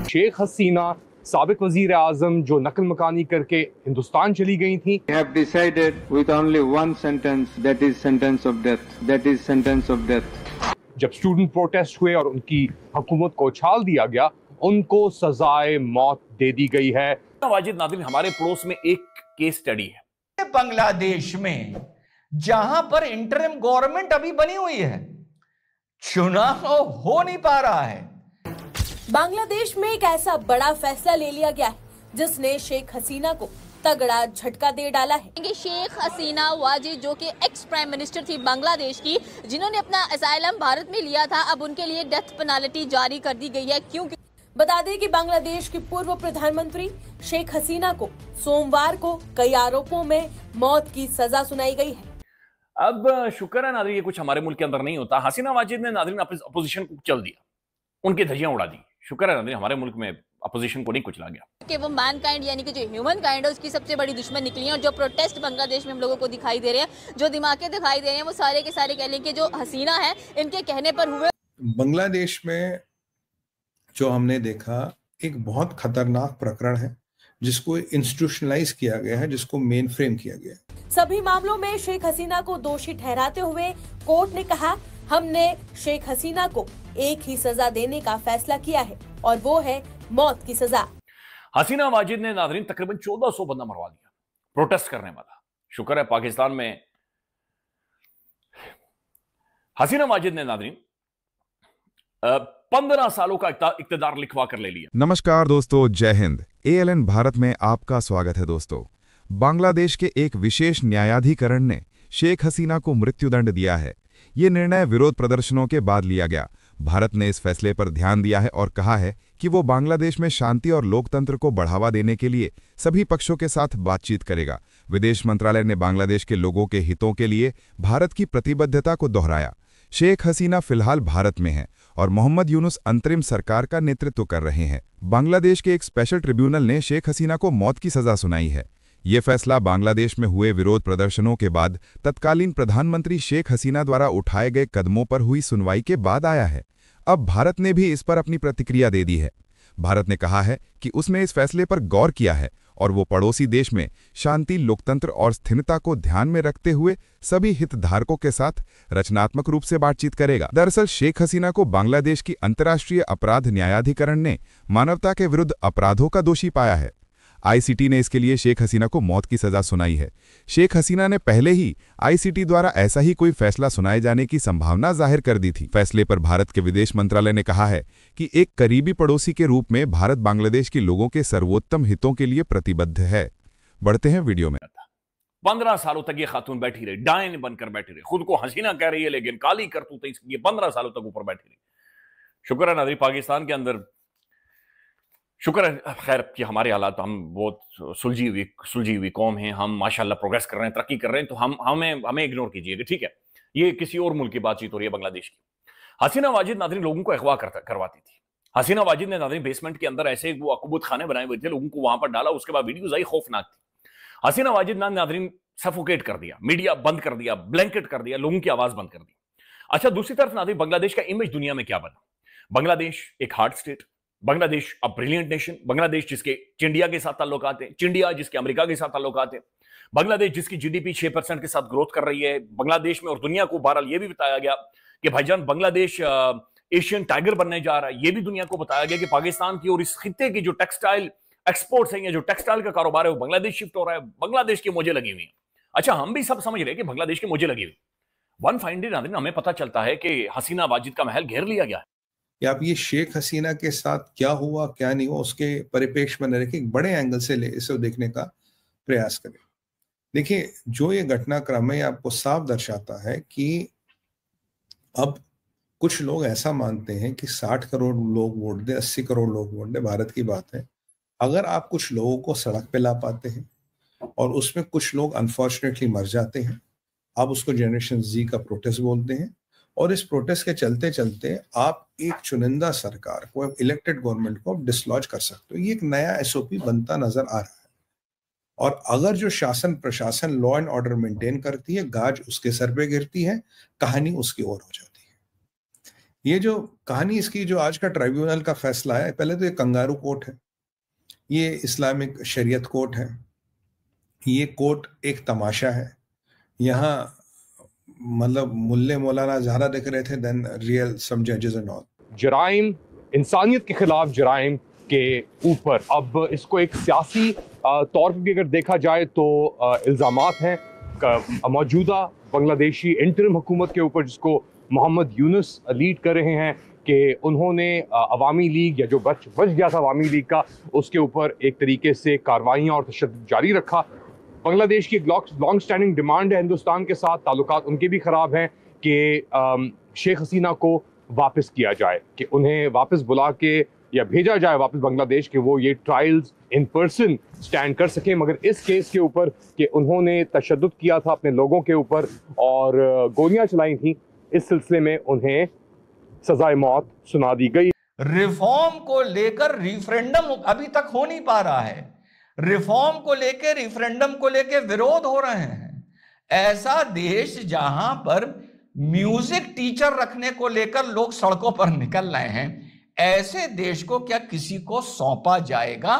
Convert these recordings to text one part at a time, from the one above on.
शेख हसीना साबिक वजीर आजम जो नकल मकानी करके हिंदुस्तान चली गई थी, have decided with only one sentence, that is sentence of death. That is sentence of death. जब स्टूडेंट प्रोटेस्ट हुए और उनकी हुकूमत को उछाल दिया गया, उनको सजाए मौत दे दी गई है। वाजिद नाज़रीन, हमारे पड़ोस में एक केस स्टडी है बांग्लादेश में, जहां पर इंटरिम गवर्नमेंट अभी बनी हुई है, चुनाव हो नहीं पा रहा है। बांग्लादेश में एक ऐसा बड़ा फैसला ले लिया गया है जिसने शेख हसीना को तगड़ा झटका दे डाला है। शेख हसीना वाजिद जो कि एक्स प्राइम मिनिस्टर थी बांग्लादेश की, जिन्होंने अपना असाइलम भारत में लिया था, अब उनके लिए डेथ पेनल्टी जारी कर दी गई है। क्योंकि बता दें कि बांग्लादेश की पूर्व प्रधानमंत्री शेख हसीना को सोमवार को कई आरोपों में मौत की सजा सुनाई गई है। अब शुक्र है नाज़रीन, ये कुछ हमारे मुल्क के अंदर नहीं होता। हसीना वाजिद ने नाज़रीन अपोजिशन को चल दिया, उनकी धज्जियां उड़ा दी। शुक्र है नाज़रीन, हमारे मुल्क में अपोजिशन को नहीं कुचला गया कि वो मैनकाइंड यानी कि जो ह्यूमन काइंड है उसकी सबसे बड़ी दुश्मन निकली है। और जो प्रोटेस्ट बांग्लादेश में हम लोगों को दिखाई दे रहे हैं, जो दिमागे दिखाई दे रहे हैं, वो सारे के सारे कह लें कि जो हसीना है इनके कहने पर हुए। बांग्लादेश में जो हमने देखा एक बहुत खतरनाक प्रकरण है जिसको इंस्टीट्यूशनलाइज किया गया है, जिसको मेन फ्रेम किया गया है। सभी मामलों में शेख हसीना को दोषी ठहराते हुए कोर्ट ने कहा, हमने शेख हसीना को एक ही सजा देने का फैसला किया है और वो है मौत की सजा। हसीना वाजिद ने नाज़रीन तकरीबन 1400 बंदा मरवा दिया प्रोटेस्ट करने वाला। शुक्र है पाकिस्तान में हसीना वाजिद ने नाज़रीन 15 सालों का इक्तदार लिखवा कर ले लिया। नमस्कार दोस्तों, जय हिंद। ALN भारत में आपका स्वागत है। दोस्तों, बांग्लादेश के एक विशेष न्यायाधिकरण ने शेख हसीना को मृत्युदंड दिया है। ये निर्णय विरोध प्रदर्शनों के बाद लिया गया। भारत ने इस फैसले पर ध्यान दिया है और कहा है कि वो बांग्लादेश में शांति और लोकतंत्र को बढ़ावा देने के लिए सभी पक्षों के साथ बातचीत करेगा। विदेश मंत्रालय ने बांग्लादेश के लोगों के हितों के लिए भारत की प्रतिबद्धता को दोहराया। शेख हसीना फिलहाल भारत में हैं और मोहम्मद यूनुस अंतरिम सरकार का नेतृत्व कर रहे हैं। बांग्लादेश के एक स्पेशल ट्रिब्यूनल ने शेख हसीना को मौत की सजा सुनाई है। ये फैसला बांग्लादेश में हुए विरोध प्रदर्शनों के बाद तत्कालीन प्रधानमंत्री शेख हसीना द्वारा उठाए गए कदमों पर हुई सुनवाई के बाद आया है। अब भारत ने भी इस पर अपनी प्रतिक्रिया दे दी है। भारत ने कहा है कि उसने इस फैसले पर गौर किया है और वो पड़ोसी देश में शांति, लोकतंत्र और स्थिरता को ध्यान में रखते हुए सभी हितधारकों के साथ रचनात्मक रूप से बातचीत करेगा। दरअसल शेख हसीना को बांग्लादेश की अंतर्राष्ट्रीय अपराध न्यायाधिकरण ने मानवता के विरुद्ध अपराधों का दोषी पाया है। ICT ने इसके लिए शेख हसीना को मौत की सजा सुनाई है। शेख हसीना ने पहले ही ICT द्वारा ऐसा ही कोई फैसला सुनाए जाने की संभावना जाहिर कर दी थी। फैसले पर भारत के विदेश मंत्रालय ने कहा है कि एक करीबी पड़ोसी के रूप में भारत बांग्लादेश के लोगों के सर्वोत्तम हितों के लिए प्रतिबद्ध है। बढ़ते हैं वीडियो में। 15 सालों तक ये खातून बैठी रही, डायन बनकर बैठी रही, खुद को हसीना कह रही है लेकिन काली करतूतें इसकी, ये 15 सालों तक ऊपर बैठी रही। शुक्र है नाज़रीन, पाकिस्तान के अंदर शुक्र है खैर कि हमारे हालात, हम बहुत सुलझी हुई कौम हैं, हम माशाल्लाह प्रोग्रेस कर रहे हैं, तरक्की कर रहे हैं, तो हमें इग्नोर कीजिएगा, ठीक है। ये किसी और मुल्क की बातचीत हो रही है, बांग्लादेश की। हसीना वाजिद नाज़रीन लोगों को अगवा करवाती थी। हसीना वाजिद ने नाज़रीन बेसमेंट के अंदर ऐसे वो अकुबत खाने बनाए हुए थे, लोगों को वहां पर डाला, उसके बाद वीडियोज आई, खौफनाक थी। हसीना वाजिद नाज़रीन सफोकेट कर दिया, मीडिया बंद कर दिया, ब्लैंकेट कर दिया, लोगों की आवाज बंद कर दी। अच्छा, दूसरी तरफ नाज़रीन बांग्लादेश का इमेज दुनिया में क्या बना। बांग्लादेश एक hard state, Bangladesh a brilliant nation, Bangladesh जिसके चिंडिया के साथ ताल्लुकात हैं, चिंडिया जिसके अमेरिका के साथ ताल्लुकात हैं, बांग्लादेश जिसकी GDP 6% के साथ ग्रोथ कर रही है। बांग्लादेश में और दुनिया को बहरहाल ये भी बताया गया कि भाईजान बांग्लादेश एशियन टाइगर बनने जा रहा है। ये भी दुनिया को बताया गया कि पाकिस्तान की और इस खित्ते की जो टेक्सटाइल एक्सपोर्ट्स हैं या जो टेक्सटाइल का कारोबार है वो बांग्लादेश शिफ्ट हो रहा है। बांग्लादेश की मौजें लगी हुई हैं। अच्छा, हम भी सब समझ रहे हैं कि बांग्लादेश की मौजें लगी हुई। वन फाइन डे नाज़रीन हमें पता चलता है कि हसीना वाजिद का महल घेर लिया गया है। या आप ये शेख हसीना के साथ क्या हुआ क्या नहीं हुआ उसके परिप्रेक्ष्य में रखे एक बड़े एंगल से इसे देखने का प्रयास करें। देखिए, जो ये घटनाक्रम है आपको साफ दर्शाता है कि अब कुछ लोग ऐसा मानते हैं कि 60 करोड़ लोग वोट दे, 80 करोड़ लोग वोट दे, भारत की बात है, अगर आप कुछ लोगों को सड़क पे ला पाते हैं और उसमें कुछ लोग अनफॉर्चुनेटली मर जाते हैं, आप उसको जनरेशन Z का प्रोटेस्ट बोलते हैं। और इस प्रोटेस्ट के चलते चलते आप एक चुनिंदा सरकार को, इलेक्टेड गवर्नमेंट को डिसलॉज कर सकते हो। ये एक नया SOP बनता नजर आ रहा है। और अगर जो शासन प्रशासन लॉ एंड ऑर्डर मेंटेन करती है, गाज उसके सर पे गिरती है, कहानी उसकी ओर हो जाती है। ये जो कहानी इसकी, जो आज का ट्राइब्यूनल का फैसला है, पहले तो ये कंगारू कोर्ट है, ये इस्लामिक शरीयत कोर्ट है, ये कोर्ट एक तमाशा है। यहाँ मतलब मुल्ले मौलाना ज़्यादा दिख रहे थे देन रियल सम जजेस एंड ऑल। जराइम, इंसानियत के खिलाफ जराइम के ऊपर अब इसको एक सियासी तौर पर भी अगर देखा जाए तो इल्ज़ामात हैं मौजूदा बांग्लादेशी इंटरिम हुकूमत के ऊपर, जिसको मोहम्मद यूनुस लीड कर रहे हैं, कि उन्होंने अवामी लीग या जो बच गया था अवामी लीग का, उसके ऊपर एक तरीके से कार्रवाइयाँ और तशद्दुद जारी रखा। बांग्लादेश की एक लॉन्ग स्टैंडिंग डिमांड है हिंदुस्तान के साथ, ताल्लुकात उनके भी ख़राब हैं, कि शेख हसीना को वापस किया जाए, कि उन्हें वापस बुला के या भेजा जाए वापस बांग्लादेश, के वो ये ट्रायल्स इन पर्सन स्टैंड कर सकें। मगर इस केस के ऊपर कि उन्होंने तशद्दुद किया था अपने लोगों के ऊपर और गोलियां चलाई थी, इस सिलसिले में उन्हें सजाए मौत सुना दी गई। रिफॉर्म को लेकर रिफरेंडम अभी तक हो नहीं पा रहा है, रिफॉर्म को लेकर रिफरेंडम को लेकर विरोध हो रहे हैं। ऐसा देश जहां पर म्यूजिक टीचर रखने को लेकर लोग सड़कों पर निकल रहे हैं, ऐसे देश को क्या किसी को सौंपा जाएगा?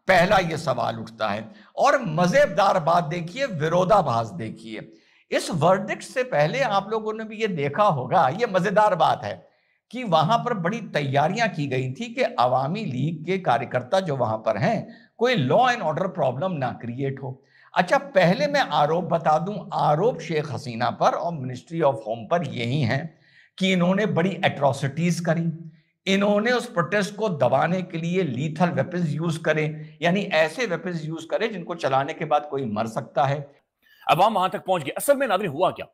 पहला यह सवाल उठता है। और मजेदार बात देखिए, विरोधाभास देखिए। इस वर्डिक्ट से पहले आप लोगों ने भी ये देखा होगा, ये मजेदार बात है कि वहां पर बड़ी तैयारियां की गई थी कि अवामी लीग के कार्यकर्ता जो वहां पर हैं, कोई लॉ एंड ऑर्डर प्रॉब्लम ना क्रिएट हो। अच्छा, पहले मैं आरोप बता दूं, आरोप शेख हसीना पर और मिनिस्ट्री ऑफ होम पर यही है कि इन्होंने बड़ी एट्रोसिटीज करी, इन्होंने उस प्रोटेस्ट को दबाने के लिए लीथल वेपन्स यूज करे, यानी ऐसे वेपन्स यूज करे जिनको चलाने के बाद कोई मर सकता है। अवाम वहां तक पहुंच गया। असल में नाज़रीन हुआ क्या,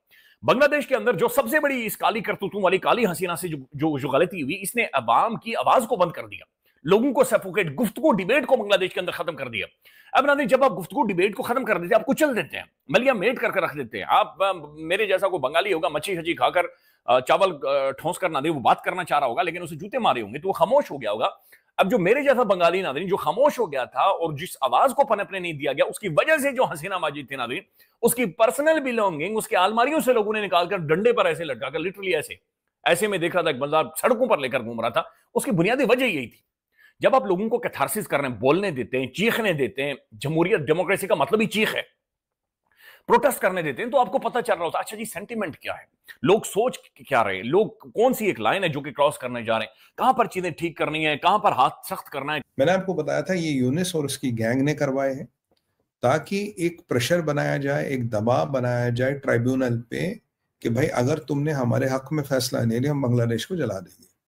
बांग्लादेश के अंदर जो सबसे बड़ी इस काली करतूतों वाली काली हसीना से जो गलती हुई, इसने अवाम की आवाज को बंद कर दिया, लोगों को सफोकेट, गुफ्तगू डिबेट को बांग्लादेश के अंदर खत्म कर दिया। अब नाज़रीन, जब आप गुफ्तगू डिबेट को खत्म कर देते हैं, आप कुचल देते हैं, मलिया मेट करके रख देते हैं। आप मेरे जैसा कोई बंगाली होगा, मच्छी हजी खाकर चावल ठोंस कर नाज़रीन वो बात करना चाह रहा होगा, लेकिन उसे जूते मारे होंगे तो वो खामोश हो गया होगा। अब जो मेरे जैसा बंगाली नाज़रीन जो खामोश हो गया था और जिस आवाज को पनपने नहीं दिया गया, उसकी वजह से जो हसीना माजिद थी नाज़रीन, उसकी पर्सनल बिलोंगिंग उसके अलमारियों से लोगों ने निकालकर डंडे पर ऐसे लटकाकर, लिटरली ऐसे में देखा था एक बंदा सड़कों पर लेकर घूम रहा था। उसकी बुनियादी वजह यही थी, जब आप लोगों को कैथारसिस करने, बोलने देते हैं, चीखने देते हैं, जमहूरियत डेमोक्रेसी का मतलब ही चीख है, प्रोटेस्ट करने देते हैं, तो आपको पता चल रहा होता अच्छा जी सेंटीमेंट क्या है, लोग सोच क्या रहे, लोग कौन सी एक लाइन है जो कि क्रॉस करने जा रहे हैं, कहां पर चीजें ठीक करनी है, कहां पर हाथ सख्त करना है। मैंने आपको बताया था ये यूनिस और उसकी गैंग ने करवाए हैं, ताकि एक प्रेशर बनाया जाए, एक दबाव बनाया जाए ट्राइब्यूनल पे कि भाई अगर तुमने हमारे हक में फैसला नहीं लिया, हम बांग्लादेश को जला देंगे।